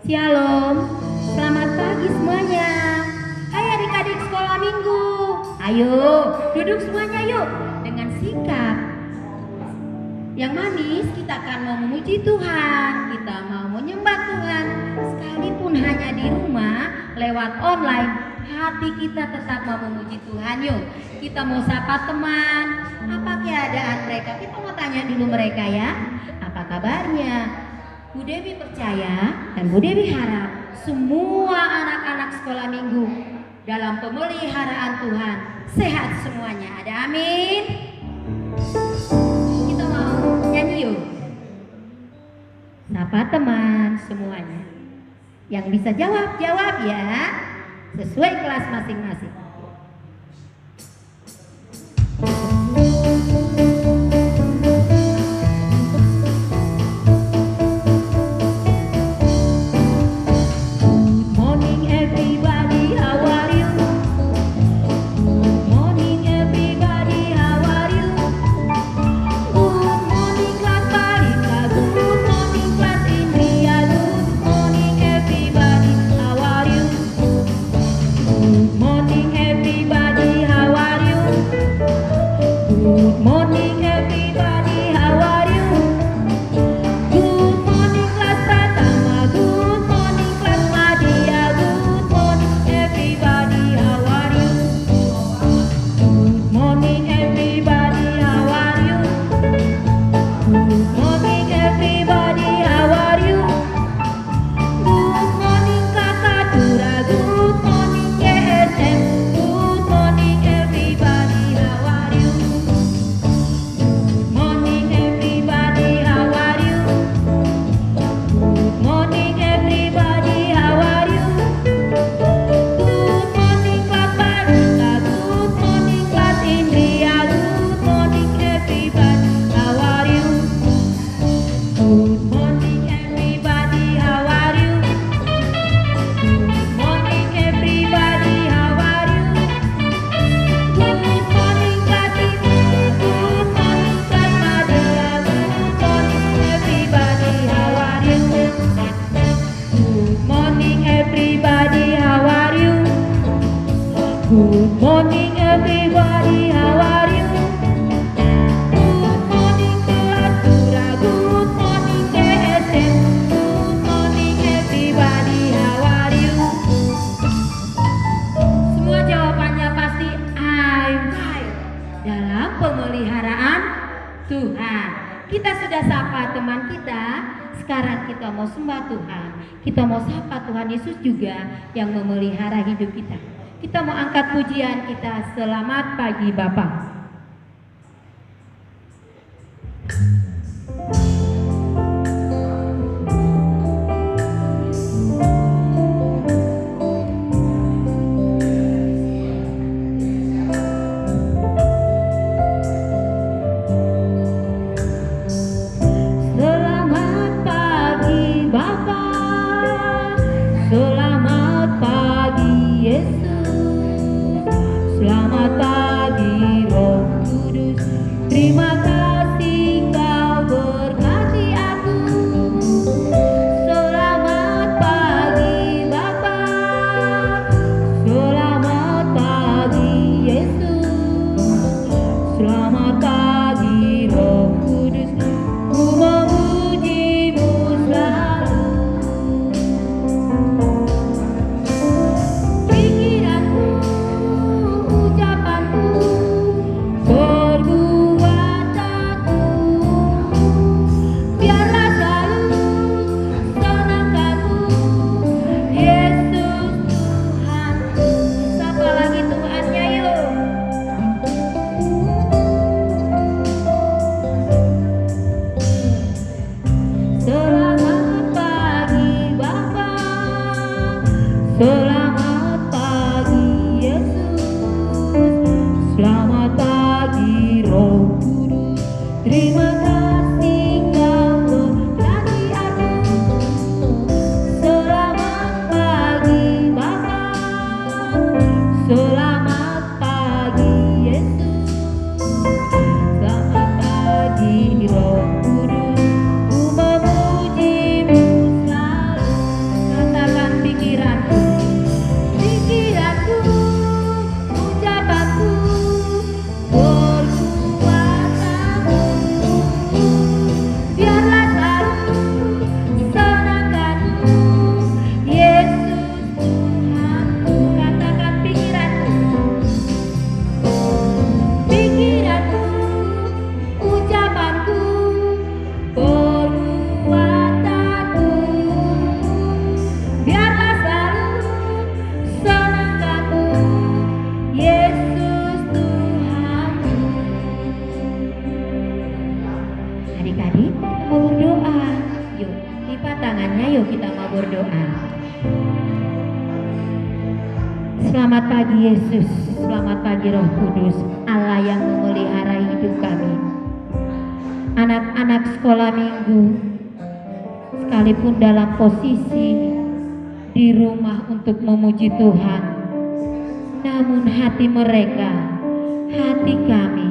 Shalom, selamat pagi semuanya. Hai adik-adik sekolah minggu. Ayo, duduk semuanya yuk. Dengan sikap yang manis kita akan mau memuji Tuhan. Kita mau menyembah Tuhan. Sekalipun hanya di rumah, lewat online, hati kita tetap mau memuji Tuhan. Yuk, kita mau sapa teman. Apa keadaan mereka? Kita mau tanya dulu mereka ya. Apa kabarnya? Bu Dewi percaya dan Bu Dewi harap semua anak-anak sekolah minggu dalam pemeliharaan Tuhan sehat semuanya. Ada amin. Kita mau nyanyi yuk. Sapa teman semuanya. Yang bisa jawab ya. Sesuai kelas masing-masing. Yang memelihara hidup kita. Kita mau angkat pujian kita. Selamat pagi Bapak. Adik-adik, kita mau berdoa. Yuk, lipat tangannya, yuk kita mau berdoa. Selamat pagi Yesus, selamat pagi Roh Kudus, Allah yang memelihara hidup kami. Anak-anak sekolah minggu, sekalipun dalam posisi di rumah untuk memuji Tuhan, namun hati mereka, hati kami,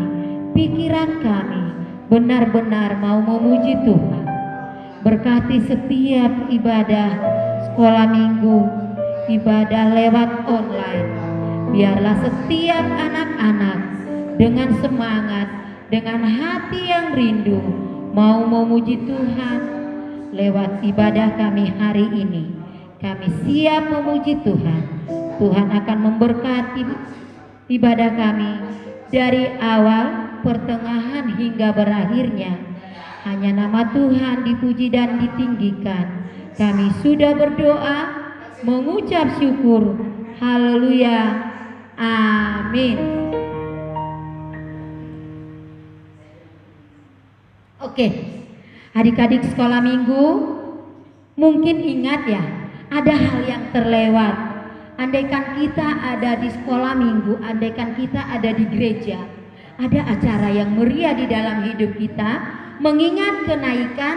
pikiran kami benar-benar mau memuji Tuhan. Berkati setiap ibadah sekolah minggu, ibadah lewat online. Biarlah setiap anak-anak dengan semangat, dengan hati yang rindu mau memuji Tuhan lewat ibadah kami hari ini. Kami siap memuji Tuhan. Tuhan akan memberkati ibadah kami dari awal, pertengahan hingga berakhirnya. Hanya nama Tuhan dipuji dan ditinggikan. Kami sudah berdoa, mengucap syukur. Haleluya. Amin. Oke, adik-adik sekolah minggu, mungkin ingat ya, ada hal yang terlewat. Andaikan kita ada di sekolah minggu, andaikan kita ada di gereja, ada acara yang meriah di dalam hidup kita, mengingat kenaikan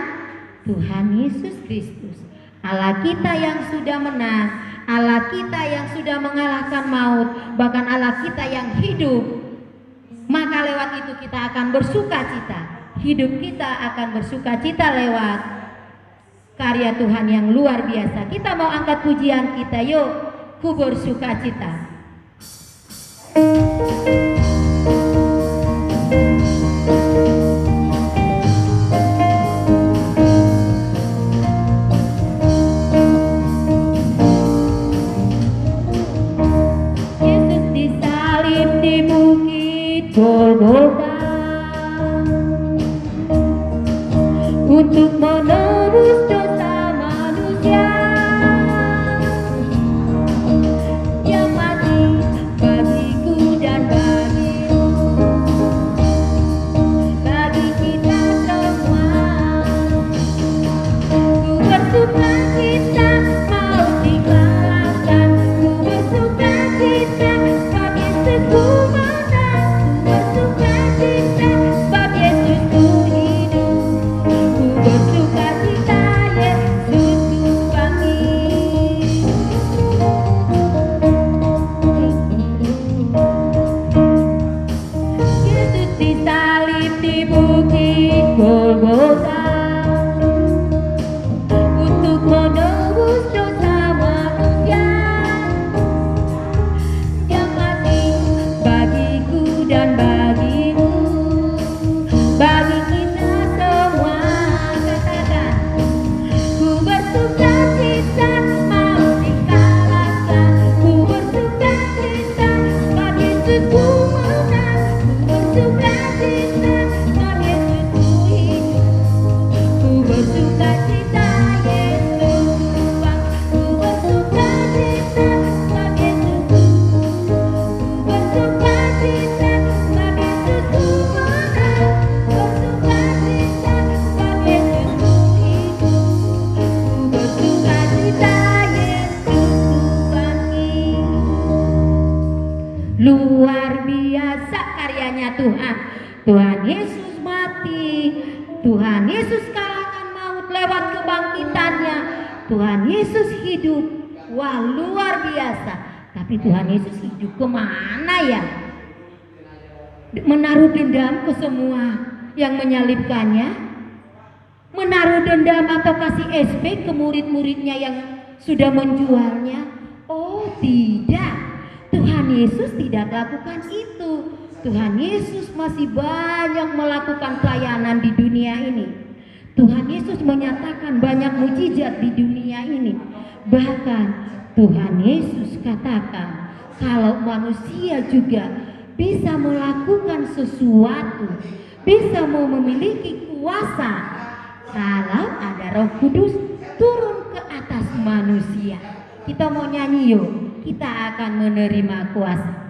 Tuhan Yesus Kristus, Allah kita yang sudah menang, Allah kita yang sudah mengalahkan maut, bahkan Allah kita yang hidup. Maka lewat itu kita akan bersuka cita. Hidup kita akan bersuka cita lewat karya Tuhan yang luar biasa. Kita mau angkat pujian kita, yuk. Ku bersuka cita. Yesus disalib di bukit Golgota untuk menebus dosa manusia. Dia mati bagiku dan bagimu, bagi kita semua. Ku bersuka cita maut dikalahkan, ku bersuka cita sebab Yesus ku menang, ku bersuka cita sebab Yesus ku hidup. Bersuka cita Yesus ku bangkit. Yesus disalib di bukit Golgota untuk menebus dosa manusia. Dia mati bagiku dan bagimu, bagi kita semua. Ku bersuka cita maut dikalahkan, ku bersuka cita sebab Yesus ku menang, ku bersuka cita sebab Yesus ku hidup. Ku bersuka cita Yesus ku bangkit, ku bersuka cita sebab Yesus ku bersuka cita sebab Yesus ku menang, bersuka cita sebab Yesus ku hidup. Bersuka cita Yesus ku bangkit. Luar biasa karyanya Tuhan. Tuhan Yesus mati, Tuhan Yesus kalahkan maut lewat kebangkitannya. Tuhan Yesus hidup. Wah, luar biasa. Tapi Tuhan Yesus hidup kemana ya? Menaruh dendam ke semua yang menyalibkannya? Menaruh dendam atau kasih SP ke murid-muridnya yang sudah menjualnya? Oh tidak, Tuhan Yesus tidak lakukan itu. Tuhan Yesus masih banyak melakukan pelayanan di dunia ini. Tuhan Yesus menyatakan banyak mujizat di dunia ini. Bahkan Tuhan Yesus katakan kalau manusia juga bisa melakukan sesuatu, bisa memiliki kuasa kalau ada Roh Kudus turun ke atas manusia. Kita mau nyanyi yuk, kita akan menerima kuasa.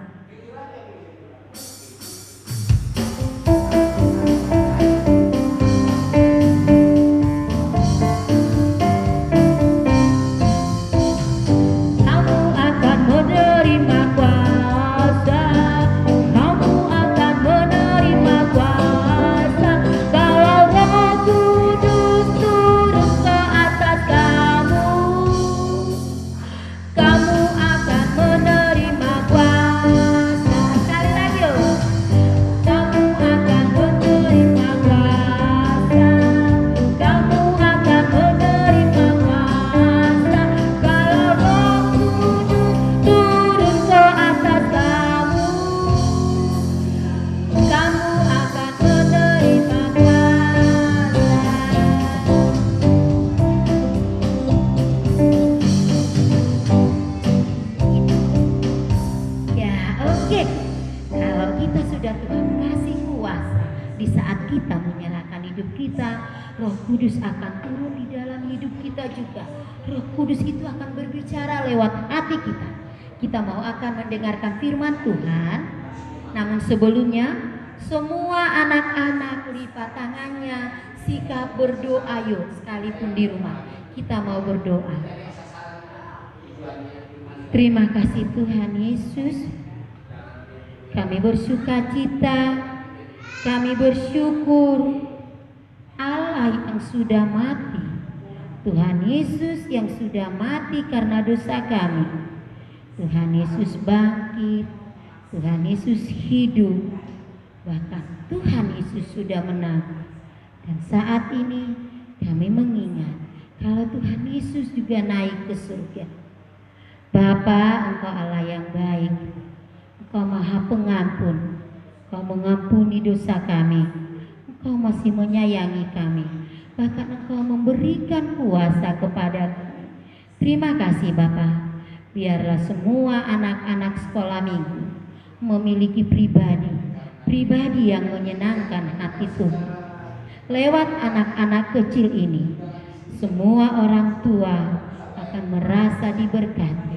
saat kita menyerahkan hidup kita, Roh Kudus akan turun di dalam hidup kita juga. Roh Kudus itu akan berbicara lewat hati kita. Kita mau akan mendengarkan firman Tuhan. Namun sebelumnya, semua anak-anak lipat tangannya, sikap berdoa yuk, sekalipun di rumah. Kita mau berdoa. Terima kasih Tuhan Yesus. Kami bersukacita, kami bersyukur Allah yang sudah mati, Tuhan Yesus yang sudah mati karena dosa kami. Tuhan Yesus bangkit, Tuhan Yesus hidup, bahkan Tuhan Yesus sudah menang. Dan saat ini kami mengingat kalau Tuhan Yesus juga naik ke surga. Bapa, Engkau Allah yang baik, Engkau Maha Pengampun, Engkau mengampuni dosa kami, Engkau masih menyayangi kami, bahkan Engkau memberikan kuasa kepada kami. Terima kasih Bapa. Biarlah semua anak-anak sekolah minggu memiliki pribadi yang menyenangkan hati Tuhan. Lewat anak-anak kecil ini, semua orang tua akan merasa diberkati.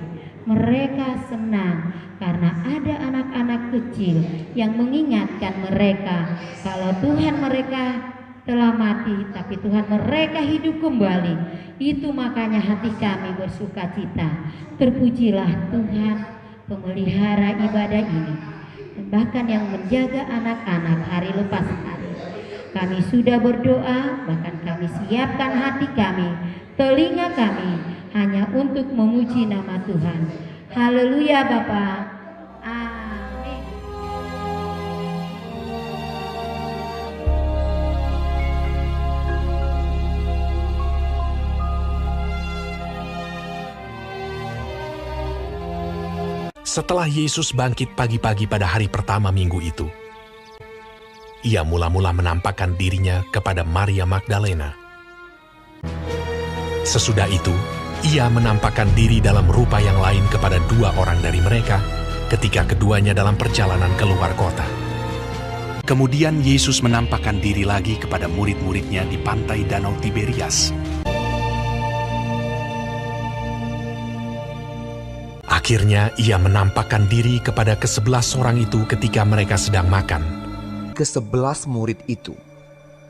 Mereka senang karena ada anak-anak kecil yang mengingatkan mereka kalau Tuhan mereka telah mati, tapi Tuhan mereka hidup kembali. Itu makanya hati kami bersukacita. Terpujilah Tuhan, pemelihara ibadah ini, dan bahkan yang menjaga anak-anak hari lepas hari. Kami sudah berdoa, bahkan kami siapkan hati kami, telinga kami hanya untuk memuji nama Tuhan. Haleluya Bapa. Amin. Setelah Yesus bangkit pagi-pagi pada hari pertama minggu itu, ia mula-mula menampakkan dirinya kepada Maria Magdalena. Sesudah itu, ia menampakkan diri dalam rupa yang lain kepada 2 orang dari mereka ketika keduanya dalam perjalanan keluar kota. Kemudian Yesus menampakkan diri lagi kepada murid-muridnya di pantai Danau Tiberias. Akhirnya ia menampakkan diri kepada ke-11 orang itu ketika mereka sedang makan. Ke-11 murid itu,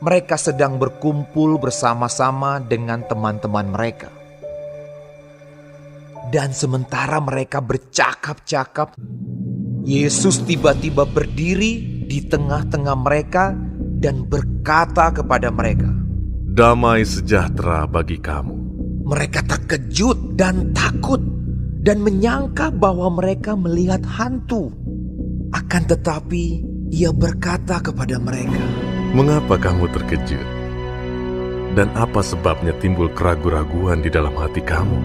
mereka sedang berkumpul bersama-sama dengan teman-teman mereka. Dan sementara mereka bercakap-cakap, Yesus tiba-tiba berdiri di tengah-tengah mereka dan berkata kepada mereka, "Damai sejahtera bagi kamu." Mereka terkejut dan takut dan menyangka bahwa mereka melihat hantu. Akan tetapi ia berkata kepada mereka, "Mengapa kamu terkejut? Dan apa sebabnya timbul keraguan-raguan di dalam hati kamu?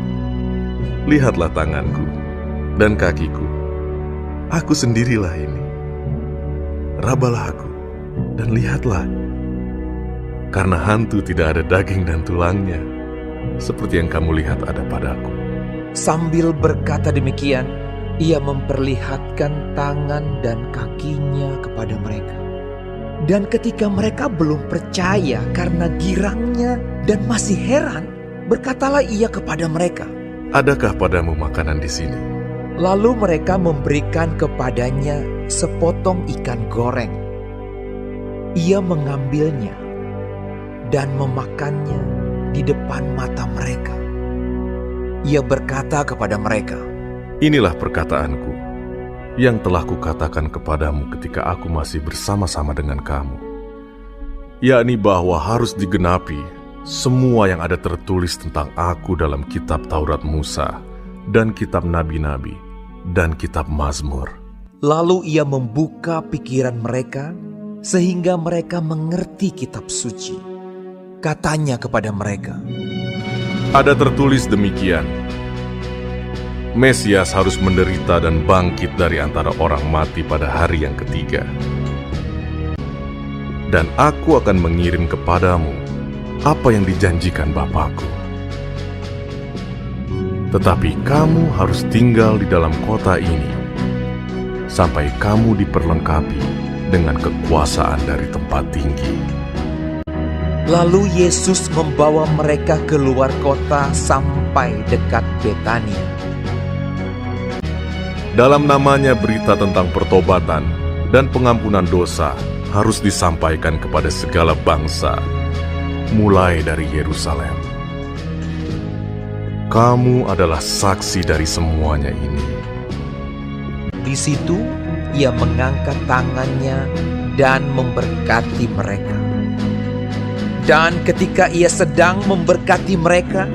Lihatlah tanganku dan kakiku. Aku sendirilah ini. Rabalah aku dan lihatlah. Karena hantu tidak ada daging dan tulangnya, seperti yang kamu lihat ada padaku." Sambil berkata demikian, ia memperlihatkan tangan dan kakinya kepada mereka. Dan ketika mereka belum percaya karena girangnya dan masih heran, berkatalah ia kepada mereka, "Adakah padamu makanan di sini?" Lalu mereka memberikan kepadanya sepotong ikan goreng. Ia mengambilnya dan memakannya di depan mata mereka. Ia berkata kepada mereka, "Inilah perkataanku yang telah kukatakan kepadamu ketika aku masih bersama-sama dengan kamu, yakni bahwa harus digenapi semua yang ada tertulis tentang aku dalam kitab Taurat Musa dan kitab Nabi-Nabi dan kitab Mazmur." Lalu ia membuka pikiran mereka sehingga mereka mengerti kitab suci. Katanya kepada mereka, Ada tertulis demikian, Mesias harus menderita dan bangkit dari antara orang mati pada hari yang ketiga. Dan aku akan mengirim kepadamu apa yang dijanjikan Bapakku. Tetapi kamu harus tinggal di dalam kota ini sampai kamu diperlengkapi dengan kekuasaan dari tempat tinggi. Lalu Yesus membawa mereka keluar kota sampai dekat Betania. Dalam namanya berita tentang pertobatan dan pengampunan dosa harus disampaikan kepada segala bangsa, mulai dari Yerusalem. Kamu adalah saksi dari semuanya ini. Di situ ia mengangkat tangannya dan memberkati mereka. Dan ketika ia sedang memberkati mereka,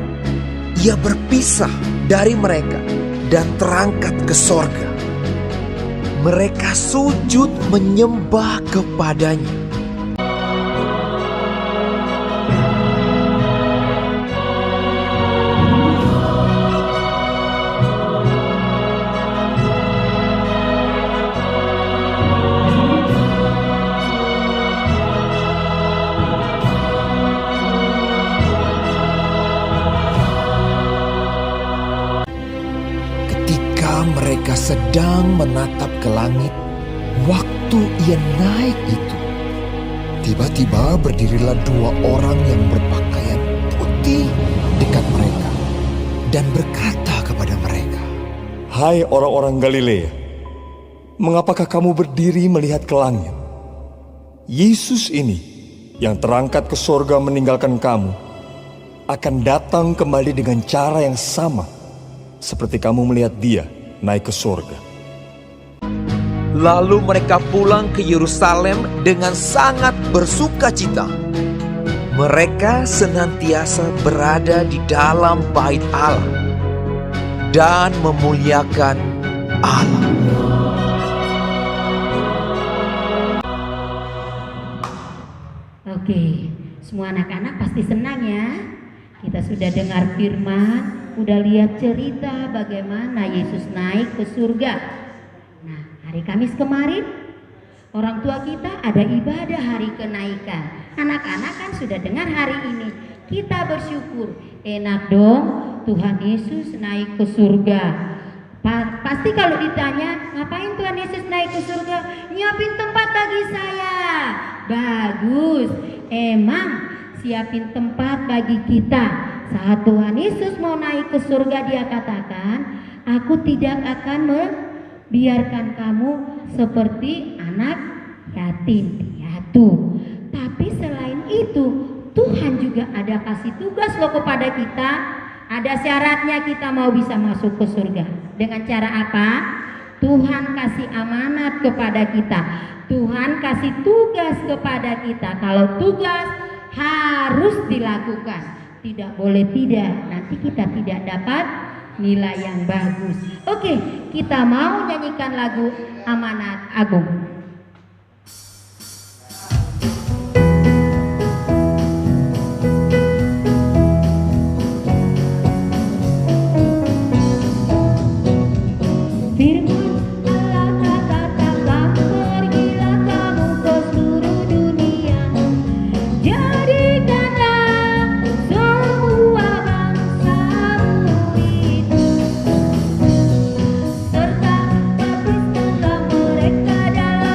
ia berpisah dari mereka dan terangkat ke sorga. Mereka sujud menyembah kepadanya. Mereka sedang menatap ke langit. Waktu ia naik itu, tiba-tiba berdirilah 2 orang yang berpakaian putih dekat mereka dan berkata kepada mereka, "Hai orang-orang Galilea, mengapakah kamu berdiri melihat ke langit? Yesus ini yang terangkat ke sorga meninggalkan kamu akan datang kembali dengan cara yang sama seperti kamu melihat dia naik ke sorga." Lalu mereka pulang ke Yerusalem dengan sangat bersuka cita. Mereka senantiasa berada di dalam bait Allah dan memuliakan Allah. Oke, semua anak-anak pasti senang ya. Kita sudah dengar firman, udah lihat cerita bagaimana Yesus naik ke surga. Nah, hari Kamis kemarin orang tua kita ada ibadah hari kenaikan. Anak-anak kan sudah dengar hari ini. Kita bersyukur. Enak dong, Tuhan Yesus naik ke surga. Pasti kalau ditanya, ngapain Tuhan Yesus naik ke surga? Nyiapin tempat bagi saya. Bagus. Emang siapin tempat bagi kita. Saat Tuhan Yesus mau naik ke surga, dia katakan, aku tidak akan membiarkan kamu seperti anak yatim piatu. Tapi selain itu, Tuhan juga ada kasih tugas loh kepada kita. Ada syaratnya kita mau bisa masuk ke surga. Dengan cara apa? Tuhan kasih amanat kepada kita. Tuhan kasih tugas kepada kita. Kalau tugas harus dilakukan, tidak boleh tidak. Nanti kita tidak dapat nilai yang bagus. Oke, kita mau nyanyikan lagu Amanat Agung. Serta baptiskanlah mereka dalam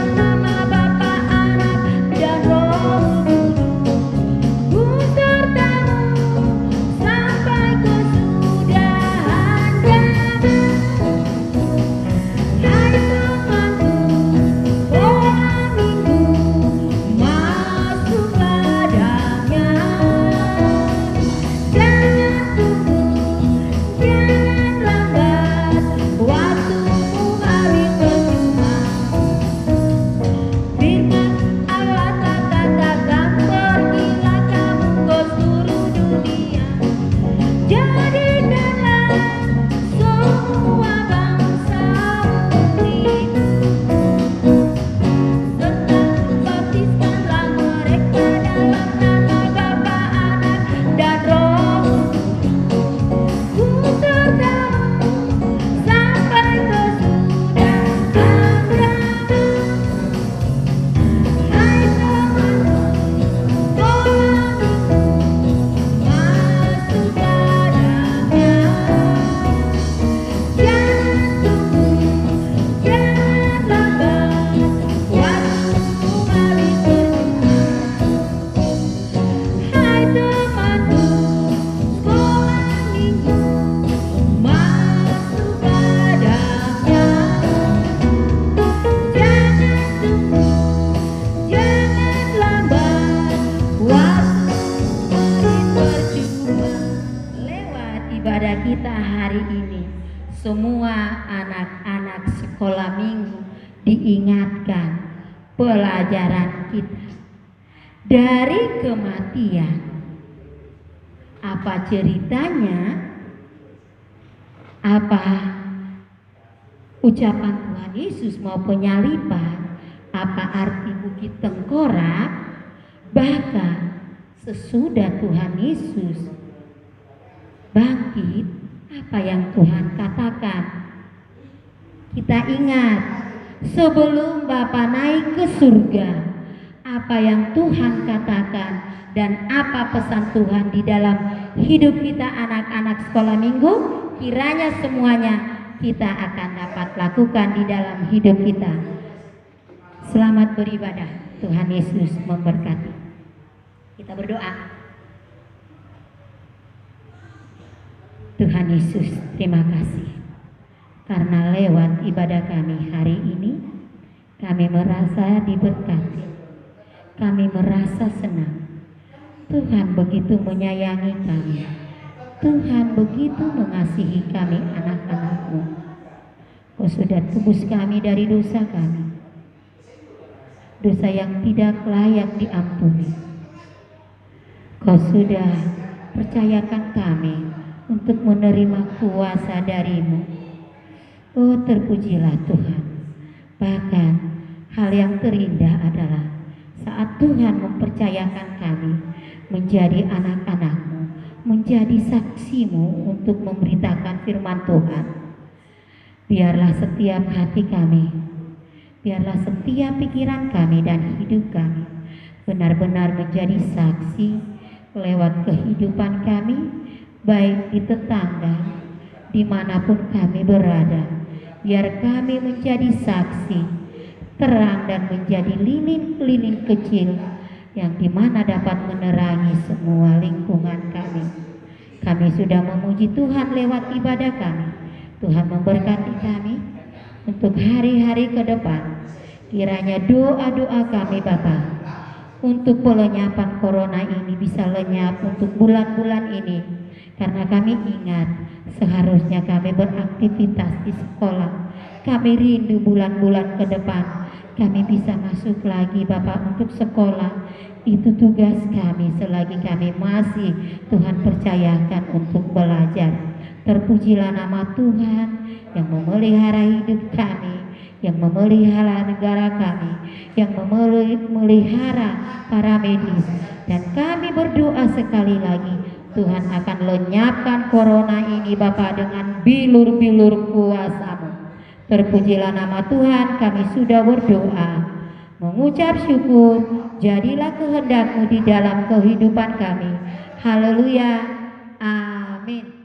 kita hari ini, semua anak-anak sekolah minggu diingatkan pelajaran kita dari kematian. Apa ceritanya? Apa ucapan Tuhan Yesus mau penyaliban? Apa arti bukit tengkorak? Bahkan sesudah Tuhan Yesus bangkit, apa yang Tuhan katakan? Kita ingat, sebelum Bapa naik ke surga, apa yang Tuhan katakan dan apa pesan Tuhan di dalam hidup kita anak-anak sekolah minggu, kiranya semuanya kita akan dapat lakukan di dalam hidup kita. Selamat beribadah. Tuhan Yesus memberkati. Kita berdoa. Tuhan Yesus, terima kasih karena lewat ibadah kami hari ini, kami merasa diberkati, kami merasa senang. Tuhan begitu menyayangi kami, Tuhan begitu mengasihi kami anak-anak-Mu. Kau sudah tebus kami dari dosa kami, dosa yang tidak layak diampuni. Kau sudah percayakan kami untuk menerima kuasa dari-Mu. Oh, terpujilah Tuhan. Bahkan hal yang terindah adalah saat Tuhan mempercayakan kami menjadi anak-anak-Mu, menjadi saksi-Mu untuk memberitakan firman Tuhan. Biarlah setiap hati kami, biarlah setiap pikiran kami dan hidup kami benar-benar menjadi saksi lewat kehidupan kami, baik di tetangga, dimanapun kami berada. Biar kami menjadi saksi terang dan menjadi lilin-lilin kecil yang dimana dapat menerangi semua lingkungan kami. Kami sudah memuji Tuhan lewat ibadah kami. Tuhan memberkati kami untuk hari-hari ke depan. Kiranya doa-doa kami Bapa untuk pelenyapan corona ini bisa lenyap untuk bulan-bulan ini. Karena kami ingat seharusnya kami beraktivitas di sekolah. Kami rindu bulan-bulan ke depan kami bisa masuk lagi Bapak untuk sekolah. Itu tugas kami selagi kami masih Tuhan percayakan untuk belajar. Terpujilah nama Tuhan yang memelihara hidup kami, yang memelihara negara kami, yang memelihara para medis. Dan kami berdoa sekali lagi, Tuhan akan lenyapkan corona ini Bapa dengan bilur-bilur kuasa-Mu. Terpujilah nama Tuhan, kami sudah berdoa, mengucap syukur, jadilah kehendak-Mu di dalam kehidupan kami. Haleluya, amin.